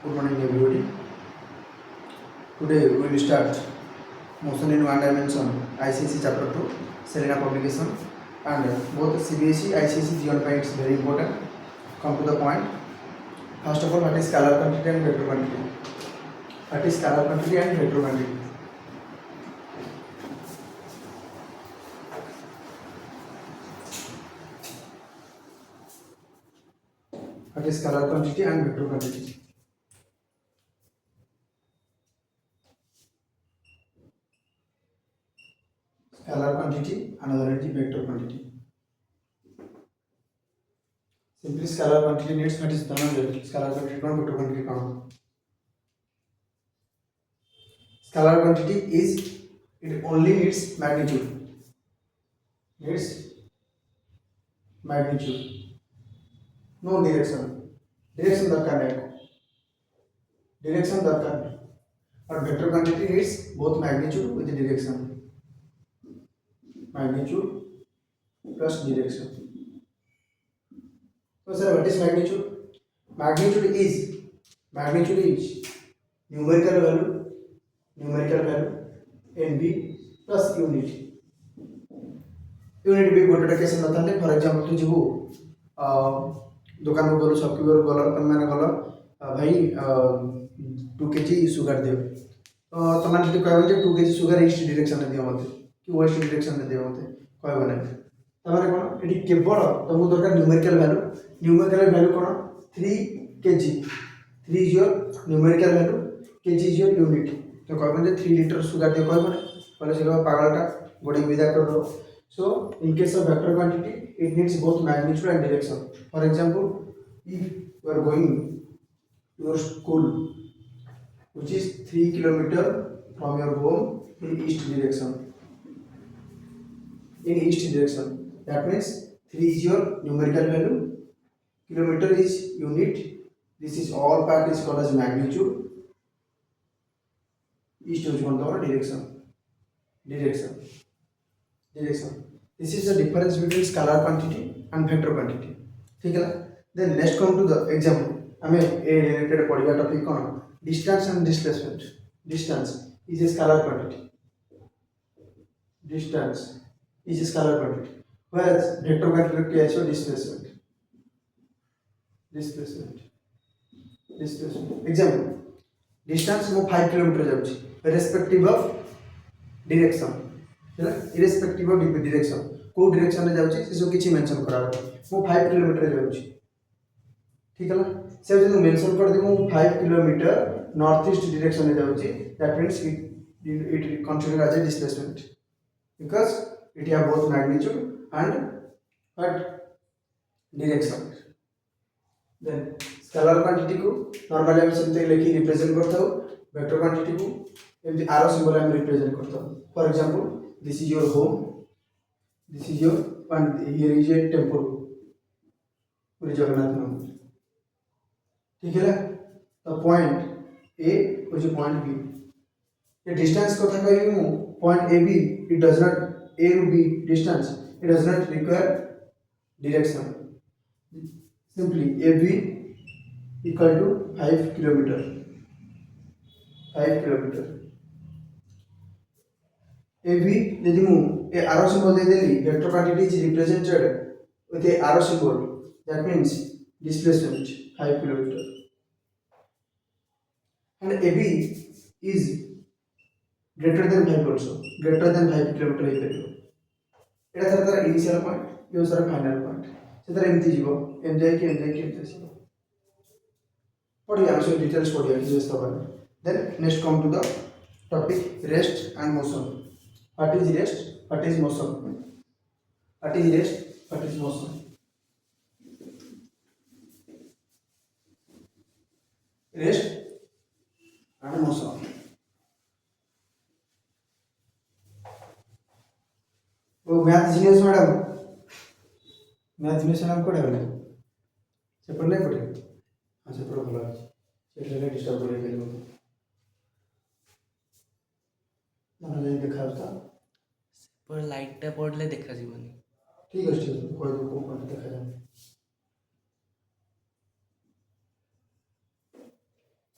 Good morning, everybody. Today we will start motion in one dimension icse chapter 2 Selena publication, and both cbse icse given by it's very important. Come to the point. First of all, what is scalar quantity and vector quantity? What is scalar quantity and vector quantity? What is scalar quantity and vector quantity? Scalar quantity, another is vector quantity. Simply scalar quantity needs what is done. Scalar quantity कौन vector quantity कौन? Scalar quantity is it only needs magnitude. Needs magnitude. No direction. Direction दरकार नहीं. Direction दरकार नहीं. और vector quantity needs both magnitude with direction. Magnitude plus direction. So sir, what is magnitude? Magnitude is numerical value nb plus unit. Unit भी गोटे case नथाले for example तू जीवु दुकान को गलो शॉपकीपर गलो अपन माने गलो भाई 2 केजी सुगर दियो तो तमाने जति कहबे जे 2 केजी सुगर ईस्ट डायरेक्शन में दियो मते कि वेस्ट डायरेक्शन में दियो मते कहबे नै तमाने कोन एडी केवल तुमको दरकार numerical value cone 3 KG 3 is your numerical value KG is your unit तो कहबे जे 3 लीटर सुगर दियो कहबे नै बोले से पागलटा गोडी विदा कर दो. So, in case of vector quantity, it needs both magnitude and direction. For example, if you are going to your school, which is 3 km from your home in east direction. That means 3 is your numerical value, kilometer is unit. This is all part is called as magnitude. East is one direction. This is the difference between scalar quantity and vector quantity. ठीक है ना? Then let's come to the example. हमें a related पढ़िया topic कौन? Distance and displacement. Distance is a scalar quantity. Whereas vector quantity is displacement. Example. Distance mo 5 km जाउची irrespective of direction. Irrespective of direction को direction में जाउची से सब किछि मेंशन करा मो 5 किलोमीटर जाउची ठीक है ना से जो मेंशन कर दे मो 5 किलोमीटर नॉर्थ ईस्ट डायरेक्शन में जाउची that means it consider as a displacement because it have both magnitude and what direction. Then scalar quantity को नॉर्मली हम सेमते लिखि रिप्रेजेंट करथौ वेक्टर क्वांटिटी को एमती आरो सिंबल हम रिप्रेजेंट करथौ. For example this is your home, this is your and here is a temple पूरी जगन्नाथ मंदिर ठीक है ना. तो पॉइंट ए और जो पॉइंट बी ये डिस्टेंस को था कहीं मु point A B it does not A to B distance it does not require direction simply A B equal to 5 kilometre AB यदि मु ए arrow symbol they Delhi vector quantity is represented with a arrow symbol that means displacement 5 km and AB is greater than 5 also greater than 5 km हे करियो एटा तार initial point यो sir final point से तार एमती जीवो M जाय के जीवो पढ़िया आसो डिटेल्स पढ़िया कि जस्ट बारे. Then next come to the topic rest and motion. What is rest? What is motion? What is rest? What is motion? Rest and motion. वो मैथ जीनियस मैडम कोड़े वाले से पढ़ने पड़े हाँ से पढ़ो भला से ले डिस्टर्ब करे के लोग ना ले देखा था पर लाइट पड़ले देखा जीवनी ठीक है कोई को देखा जाए.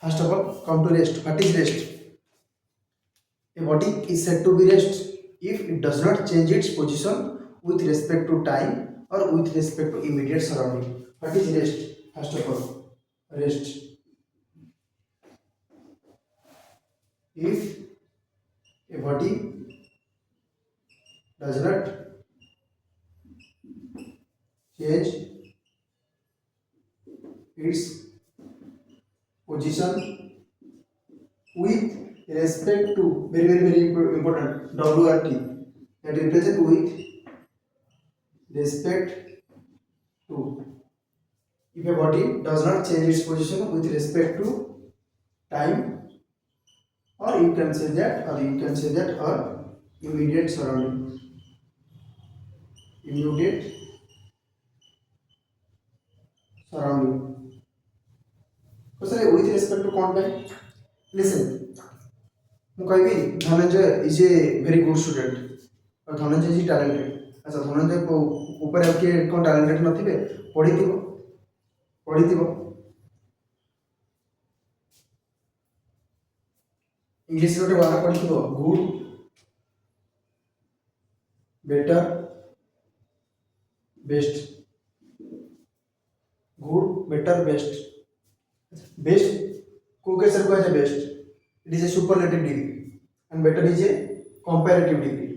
First of all, come to rest. What is rest? A body is said to be rest if it does not change its position with respect to time or with respect to immediate surrounding. What is rest? First of all, rest. If a body does not change its position with respect to very important WRT, that represent with respect to, if a body does not change its position with respect to time, or you can say that, or immediate surrounding, immediate surrounding. So sir, with respect to कौन पे? Listen, ମୁଁ କହିବି Dhananjay is a very good student ଆଉ Dhananjay is talented. ଆଚ୍ଛା ଧନଞ୍ଜୟ ଉପରେ ଆଉ କିଏ କ'ଣ ଟ୍ୟାଲେଣ୍ଟେଡ୍ ନଥିବେ? ପଢ଼ିଥିବ ଇଂଲିଶରେ ଗୋଟେ ୱାର୍ଡ ପଢ଼ିଥିବ, good better best. Good better best. Best କୋଉ କେସରେ କୁହାଯାଏ? Best it is a superlative degree and better is a comparative degree.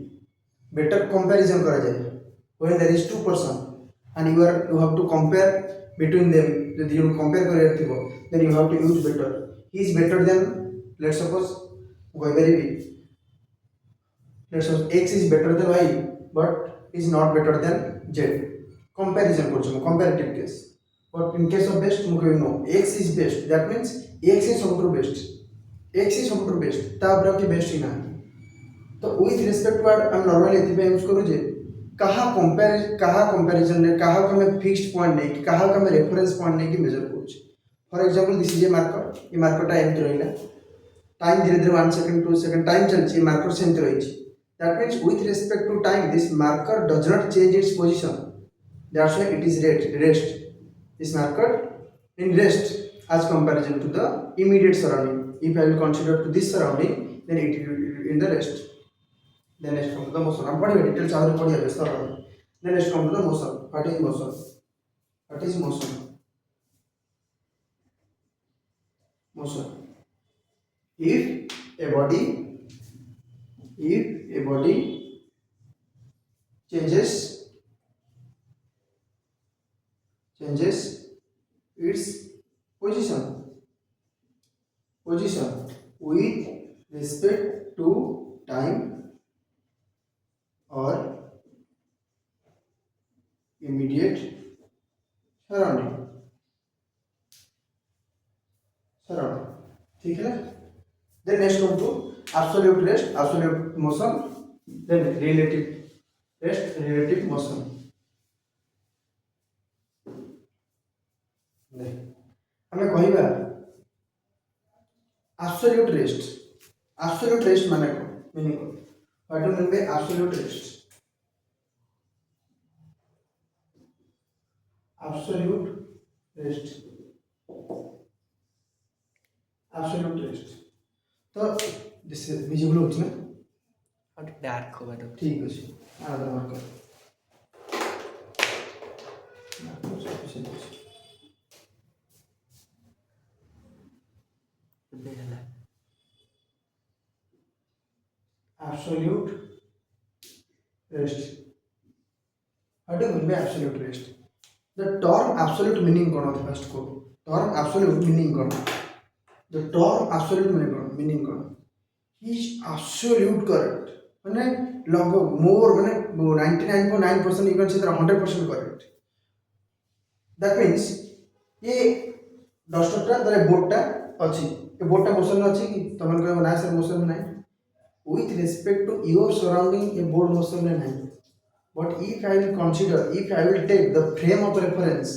Better comparison करा जाए when there is two person and you have to compare between them. यदि you compare करें थी वो, then you have to use better. He is better than, let's suppose let's suppose x is better than y but is not better than z. Comparison करछो comparative case. But in case of best मुझे no, x is best, that means x is सबठु best, x is सबठु best, तापर कि best ही ना। तो with respect to what हम normally एथि use करू जे कहा comparison ने कहा को हमें फिक्स्ड पॉइंट नहीं कि कहा को हमें रेफरेंस पॉइंट नहीं कि मेजर करू। For example this is a marker, ये मार्कर टा एंड रहिला, टाइम धीरे धीरे 1 सेकंड 2 सेकंड टाइम चलछि, मार्कर सेंट रहिछि। That means with respect to time this marker does not change its position, that's why it is rest. This marker in rest as comparison to the immediate surrounding. If I will consider to this surrounding, then it will in the rest. Then next come to the motion. I'm putting details out of the best. Then next come to the motion. What is motion? What is motion? Motion. If a body changes its position with respect to time or immediate surrounding, ठीक है। Then next come to absolute rest, absolute motion, then relative rest, relative motion. हमें कहवा absolute rest माने meaning what do mean by absolute rest? absolute rest तो this is visible होछि ना, और dark होगा तो ठीक अछि। आधा मार्कर बेला absolute rest. What do you mean by absolute rest? The term absolute meaning कौन होता है? फर्स्ट को term absolute meaning कौन? The term absolute meaning कौन? He is absolute correct. माने लगभग more माने 99.9% you can say that 100% correct. That means ये डस्टरटा तारे बोर्डटा अछि, ये बोर्डटा मोशन में अछि कि तमन कहबो ना सर मोशन में नहीं, with respect to your surrounding a board motion में नहीं। But if I will consider, if I will take the frame of reference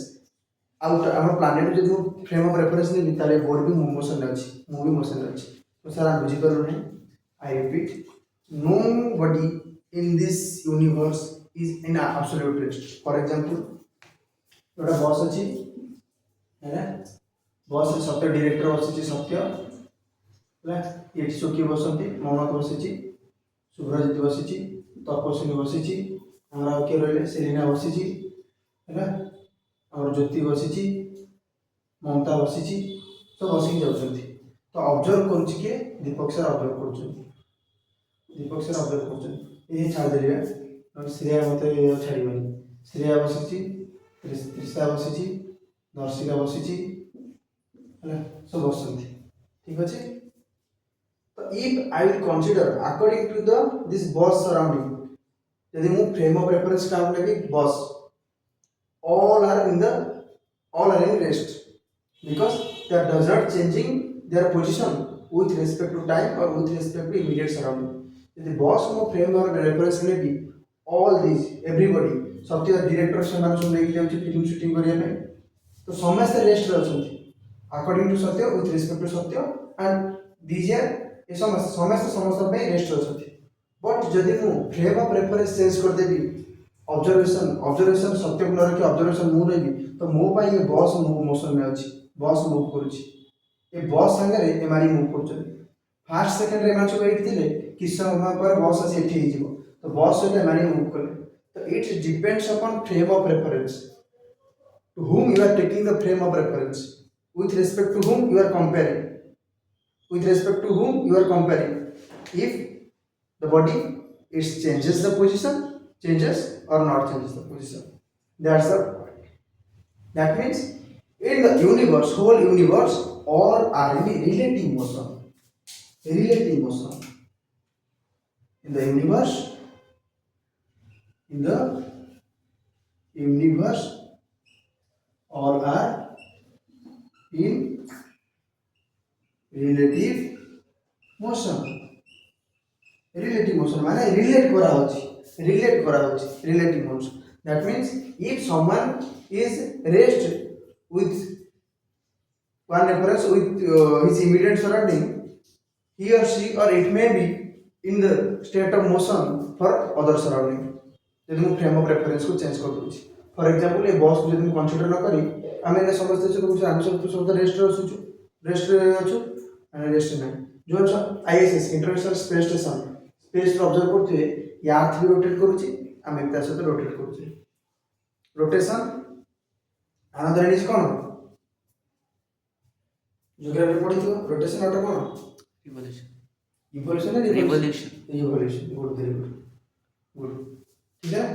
out our planet जो frame of reference ने निकाले बोर्ड भी मोशन में अछि, मूवी मोशन में अछि, तो सर आप बुझी करू नहीं। I repeat, nobody in this universe is in absolute rest. For example, एउटा बस अछि है ना, बस रे सत्य डायरेक्टर बसिची सत्य है ये सुखी बसंती ममता बसिची शुभ्रजित बसिची तपस्विनी बसिची हमरा के रहले सेलिना बसिची है और ज्योति बसिची ममता बसिची तो बसिक जाउछंती तो ऑब्जर्व करूछि के दीपक सर ऑब्जर्व करूछंती दीपक सर ऑब्जर्व करूछंती ये छाड़ देलिया और श्रेया मते छाड़ीबनी श्रेया बसिची त्रिषा बसिची नर्सिका बसिची है सब बसंती ठीक अछि तो if I will consider according to the this bus surrounding यदि मु फ्रेम ऑफ रेफरेंस काउंट लेबी bus all are in rest because they are does not changing their position with respect to time or with respect to immediate surrounding. यदि boss को frame और reference ले भी all these everybody सत्य director से मान सुन लेके जाउची फिल्म शूटिंग करिया में तो समस्त रेस्ट रे अछंती according to सत्य with respect to सत्य and these are ये समस्त पे रेस्ट रे अछंती बट जदि मु फ्रेम ऑफ रेफरेंस चेंज कर देबी ऑब्जर्वेशन सत्य को रखी ऑब्जर्वेशन मूव नहीं तो मो पाई ये बॉस मूव मोशन में अछि बॉस मूव करूछि ये बॉस संगे रे एमारी मूव करछन फर्स्ट सेकंड रे माछ वेट थिले किस समय पर बॉस आसी एठी हिजिबो तो बॉस से एमारी मूव करले तो it depends upon frame of reference to whom you are taking the frame of reference with respect to whom you are comparing if the body it changes the position changes or not changes the position. That's the point. That means in the universe, whole universe, all are in relative motion. Relative motion. In the universe, all are in relative motion. Relative motion माने relate करा होची relative motion. That means if someone is rest with one reference with his immediate surrounding, he or she or it may be in the state of motion for other surrounding. यदि मैं frame of reference को change कर दूची for example ये boss को यदि मैं consider न करी आमे ने समझते छ कि हम सब रेस्ट रे असुछु रेस्ट रे अछु आणि रेस्ट नाही जो ISS international space station space रे ऑब्जर्व करते या अर्थ भी रोटेट करूची आमे ता सहित रोटेट करूची रोटेशन अनदर इज कोन जियोग्राफी पढी थो रोटेशन अट कोन evolution revolution good very good ठीक है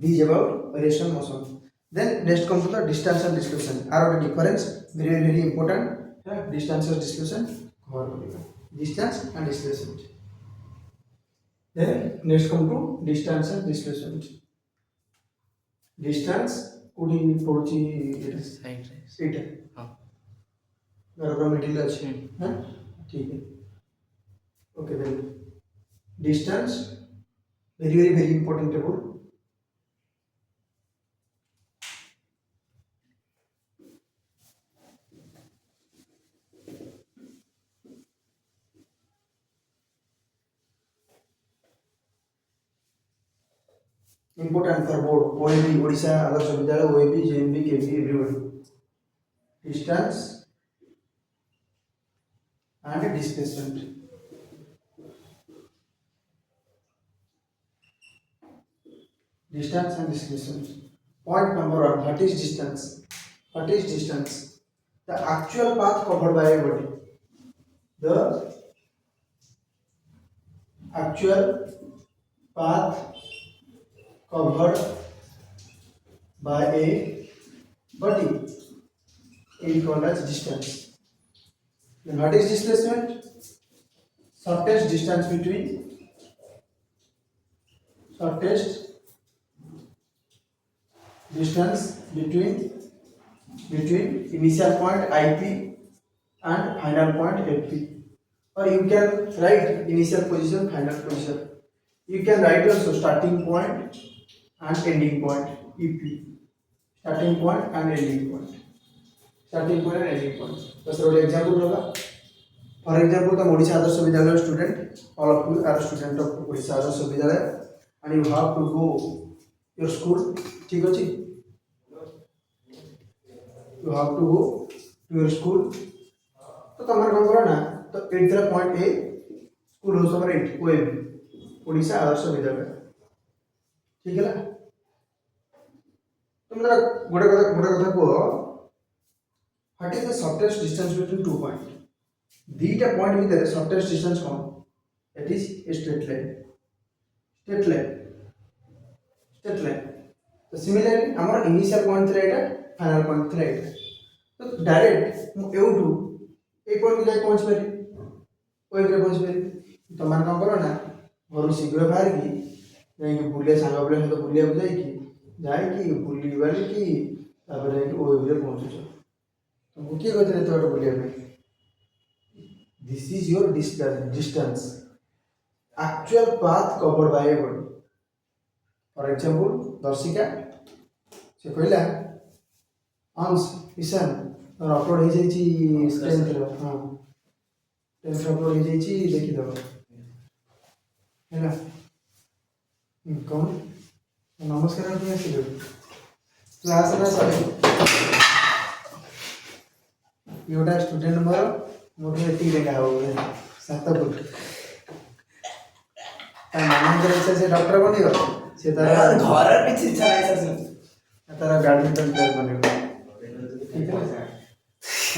these about variation motion then next come to the distance and displacement are the difference very important distance and displacement cover करेगा distance and displacement then next come to distance and displacement distance कोडी पड़ची side रे एटा हां बराबर middle अछि हां ठीक है okay then distance very important table important for board OAB Odisha Adarsh Vidyalaya OAB JNB KB everybody distance and displacement point number 1 what is distance the actual path covered by a body the actual path covered by a body is called as distance. Then what is displacement? Shortest distance between initial point IP and final point FP. Or you can write initial position, final position. You can write also starting point and ending point EP. Starting point and ending point. Just one example होगा. For example, the Odisha Adarsh Vidyalaya student, all of you are student of Odisha Adarsh Vidyalaya, and you have to go your school. ठीक है जी? You have to go to your school तो तुम कौन करो ना तो at the point a school हो समर एट ओएबी ओडिशा आदर्श विद्यालय ठीक है ना तुम जरा गोटे कथा को what is the shortest distance between two point दीटा पॉइंट भीतर शॉर्टेस्ट डिस्टेंस कौन it is a straight line straight line तो सिमिलरली हमर इनिशियल पॉइंट थला एटा फाइनल पॉइंट थला एटा तो डायरेक्ट मु एउटू ए पॉइंट को जाय पहुंच पारी ओइ रे पहुंच पारी तो मान का करो ना घर शीघ्र बाहर की जाई कि बुलिया सांगा बुलिया सहित बुलिया जाई कि बुली वाली की तापर जाई कि ओइ रे पहुंचछ तो मु के कहते तो बुलिया पे this is your distance actual path covered by a body for example दर्शिका से कहला अंश ईशान और अपलोड हो जाई छी स्क्रीन रे हां टेंस अपलोड हो जाई छी देखि दबो हैला कौन नमस्कार आप आसिले क्लास रे सर योटा स्टूडेंट मोर एती देखा हो 7 फुट मानकर से डॉक्टर बनियो से तारा घर पीछे चलाए सर तारा बैडमिंटन प्लेयर बनियो ठीक है सर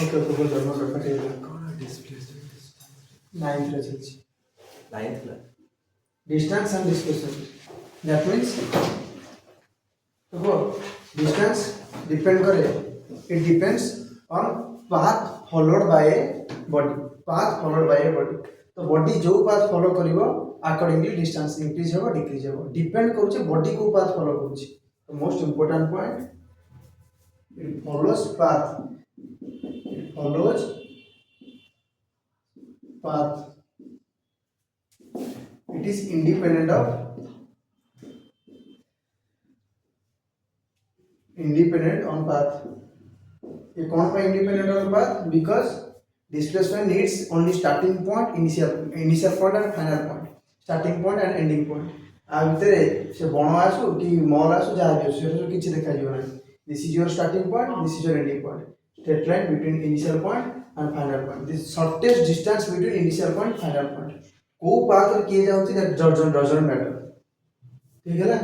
ओके तो बोल दो मैं पटे कौन डिस्प्लेसमेंट 9th रे चलछि 9th ला distance and displacement that means तो वो डिस्टेंस डिपेंड करे it depends on path followed by a body तो बॉडी जो पाथ फॉलो करिवो अकॉर्डिंगली डिस्टेंस इंक्रीज हो डिक्रीज हो डिपेंड करूचे बॉडी को पाथ फॉलो करूचे तो most important point it follows path it is independent on path ये कौन पे independent on path because displacement needs only starting point initial point and final point starting point and ending point आ भितरे से बण आसु कि मॉल आसु जहाँ भी आसु से किछि देखा जीव नहीं this is your starting point this is your ending point straight line between initial point and final point this shortest distance between initial point final point को पाथ किए जाउती दैट doesn't matter ठीक है ना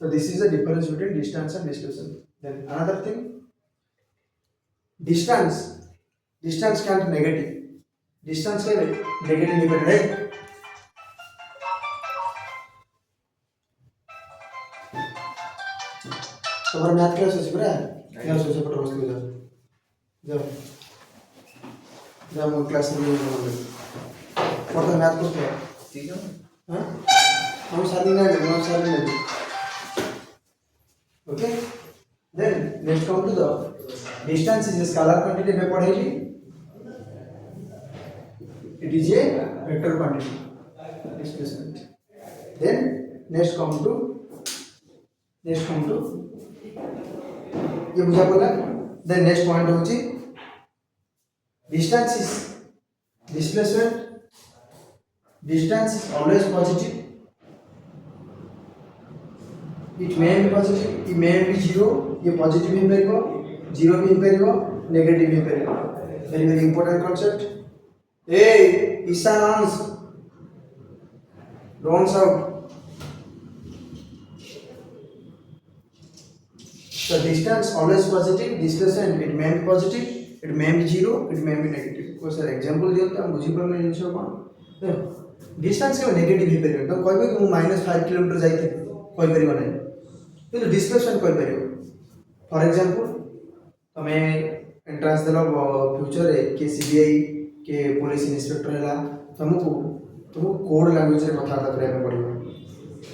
so this is the difference between distance and displacement then another thing distance can't negative distance के negative dependent है तुम्हारा math class है पूरा क्लास से पढ़ो बस जाओ जाओ क्लास में पढ़ो मैथ को ठीक है हां हम सारी नहीं okay then next come to the distance is a scalar quantity में पढ़ेली it is a vector quantity displacement then next come to ये बुझा पड़ा then next point होची distance is always positive it may be positive it may be zero ये positive ही परिको zero भी परिको negative भी परिको very important concept hey Ishan don't shout the distance always positive displacement it may be positive it may be zero it may be negative को sir example दियो त हम बुझी परले जिंस कोन distance के नेगेटिव ही परियो तो कहबे कि मु -5 किलोमीटर जाइते कोइ परिबो नै किंतु डिस्प्लेसमेंट कोइ परियो फॉर एग्जांपल तमे एंट्रेंस देलो फ्यूचर रे के सीबीआई के पुलिस इंस्पेक्टर हैला तुमको कोड लैंग्वेज रे कथा करबे पड़िबो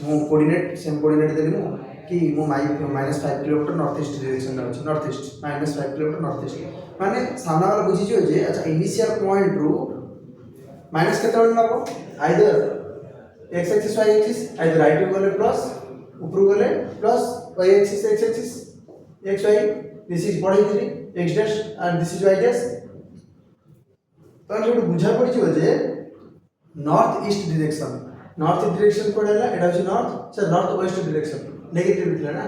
मु कोऑर्डिनेट सेम कोऑर्डिनेट देली मु कि मु -5 किलोमीटर नॉर्थ ईस्ट डायरेक्शन जाउछ north east -5 kilometre north east माने सामना वाला बुझी जो जे अच्छा इनिशियल पॉइंट रू माइनस केते वाला नबो either x axis y axis either right गले प्लस ऊपर गले plus y axis x axis x y this is पढ़ै दिली x dash and this is y dash तो जो बुझा पड़ी जो जे नॉर्थ ईस्ट डायरेक्शन पड़ेला एटा होची नॉर्थ से नॉर्थ वेस्ट डायरेक्शन नेगेटिव थिला ना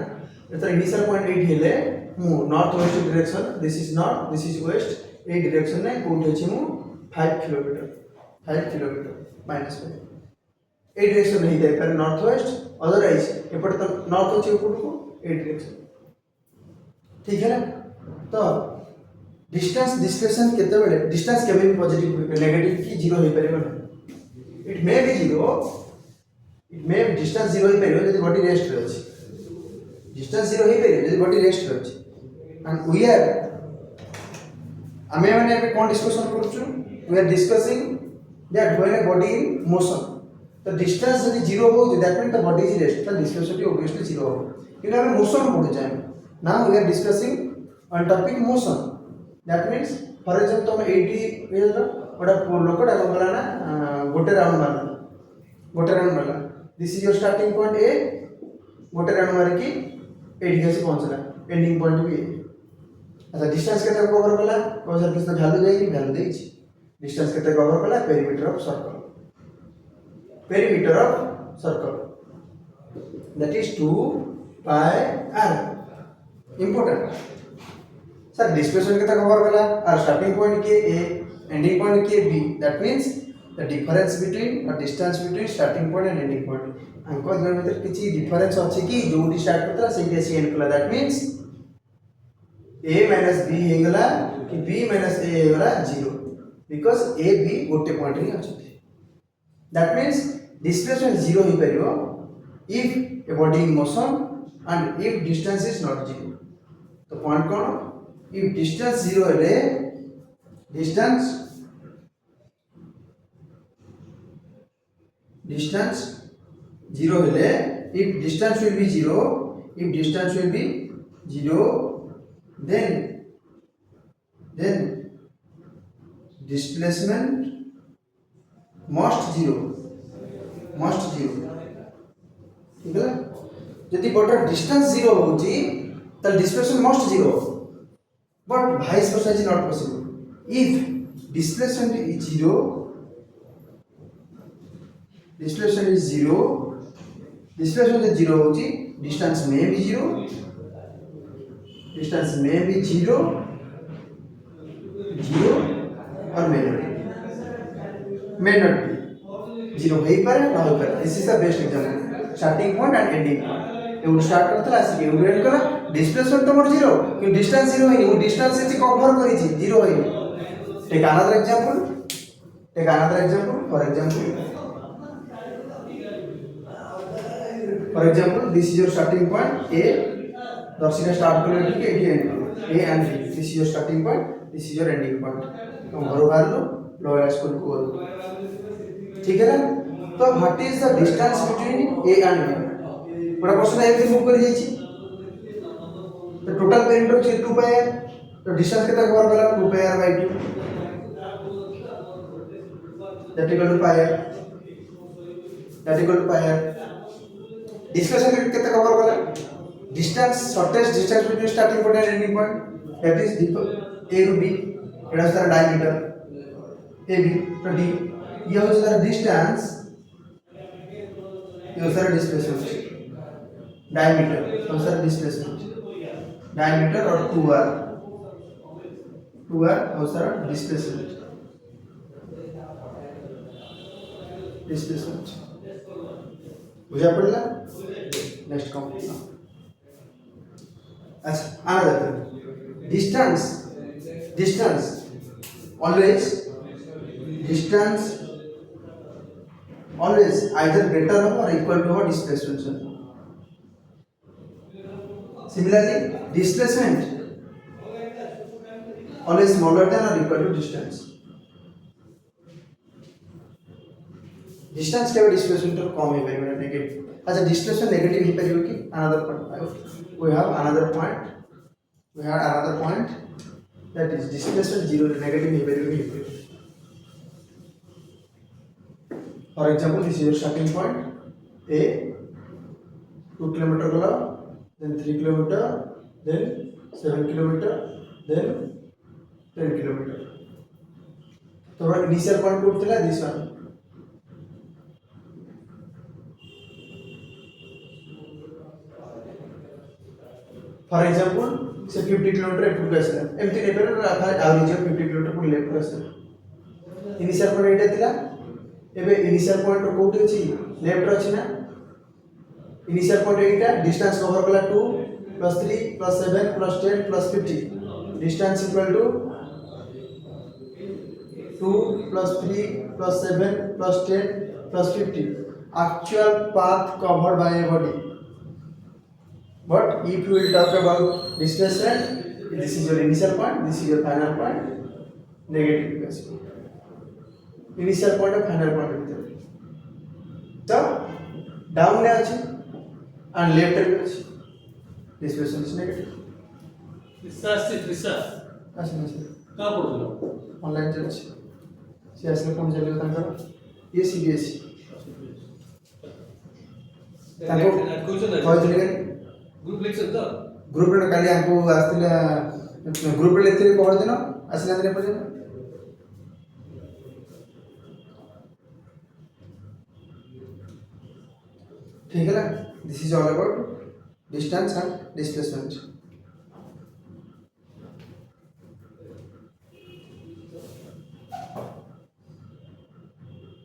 तो इनिशियल पॉइंट 8 हेले मु north west direction this is north this is west ए डायरेक्शन ने कोठी अछि मु 5 किलोमीटर माइनस 5 ए डायरेक्शन नहीं जाई पर नॉर्थ वेस्ट अदरवाइज एपट तो नॉर्थ अछि ऊपर को ए डायरेक्शन ठीक है ना तो डिस्टेंस डिस्प्लेसमेंट केते बेले डिस्टेंस केबे भी पॉजिटिव नेगेटिव की जीरो होई परिबो it may be zero it may distance zero होई परिबो यदि बॉडी रेस्ट रे अछि डिस्टेंस जीरो होई परिबो यदि बॉडी रेस्ट रे अछि एंड वी आर आमे माने ଏବେ कोन डिस्कशन करछु we are discussing that when a body in motion तो डिस्टेंस यदि जीरो हो that mean the body is rest तो डिस्प्लेसमेंट ऑब्वियसली जीरो हो क्योंकि हमें मोशन पढ़े जाए now we are discussing on topic motion that means for example तुम 80 ये बड़ा लोकटा गला ना गोटे राउंड मारला this is your starting point A गोटे राउंड मार की 80 के पहुंचला एंडिंग पॉइंट भी अच्छा डिस्टेंस केते कवर कला और सर किस वैल्यू जाई वैल्यू देई छी डिस्टेंस केते कवर कला perimeter of circle that is 2 pi r important sir displacement केते कवर कला और स्टार्टिंग पॉइंट के a एंडिंग पॉइंट के b that means the difference between or distance between starting point and ending point अंको दोनों में किछि डिफरेंस अछि कि जोटी स्टार्ट करतला सेठी से एंड कला that means a minus b हेगला कि b minus a हेगला 0 because a b गोटे पॉइंट रे अछि that means displacement 0 हो परिबो if a body in motion and if distance is not 0 तो पॉइंट कोन if distance 0 हेले distance 0 हेले if distance will be 0 then displacement must 0 ठीक है यदि बटर डिस्टेंस 0 होची त displacement must 0 but vice versa is not possible if displacement is 0 displacement 0 होची distance में भी 0 और may not be 0 होई पारे ना होई पारे this is the best example starting point and ending point एउ स्टार्ट करतला आसी एउ एंड कला डिस्प्लेसमेंट तमर 0 कि डिस्टेंस 0 होई डिस्टेंस से कवर करी छी 0 होई take another example for example this is your starting point a Darshika start करले ठीक है and a and b this is your starting point this is your ending point तुम घर बाहर लो लोअर स्कूल को ठीक है ना तो what is the distance between a and b बड़ा क्वेश्चन है कि मूव कर जाई छी तो टोटल पेरिमीटर छै 2 pi r तो डिस्टेंस केतना कवर करा 2 pi r by 2 that equal to pi r displacement केतना कवर करा distance shortest distance between starting point and ending point that is a to b एटा सारा डायमीटर ab तो d ये हो सारा डिस्टेंस ये सारा डिस्प्लेसमेंट डायमीटर तो सारा डिस्प्लेसमेंट डायमीटर और 2r और सारा डिस्प्लेसमेंट बुझा पड़ला नेक्स्ट कंप्लीट अच्छा another distance always either greater or equal to our displacement similarly displacement always smaller than or equal to distance distance के डिस्प्लेसमेंट तो कम है भाई नेगेटिव अच्छा डिस्प्लेसमेंट नेगेटिव ही परियो कि another point we had another point that is displacement 0 negative ही परियो for example this is your starting point a 2 kilometer gala then 3 kilometer then 7 kilometer then 10 kilometer तो our initial point code थिला this one for example से 50 kilometre एपट को आसला एमती नहीं पर आउरी जो 50 किलोमीटर पुणी लेफ्ट को आसला इनिशियल पॉइंट एटा थिला एबे इनिशियल पॉइंट कोठी अछि लेफ्ट रे अछि ना इनिशियल पॉइंट एटा डिस्टेंस कवर कला 2 + 3 + 7 + 10 + 50 distance equal to 2 + 3 + 7 + 10 + 50 actual path covered by a body. But if you will talk about displacement, this is your initial point, this is your final point, negative equation. Initial point and final point. So down le achi and left le achi. Displacement is negative. Research Achi na sir. कहाँ पढ़ुलो Online चल achi. से असले कौन चलेगा तांकर? ये cbse. तांको कहते हैं ग्रुप लेक्चर तो ग्रुप रे काली हमको आस्तिला ग्रुप रे लेते पहर दिन आसिला दिन पर ठीक है ना this is all about distance and displacement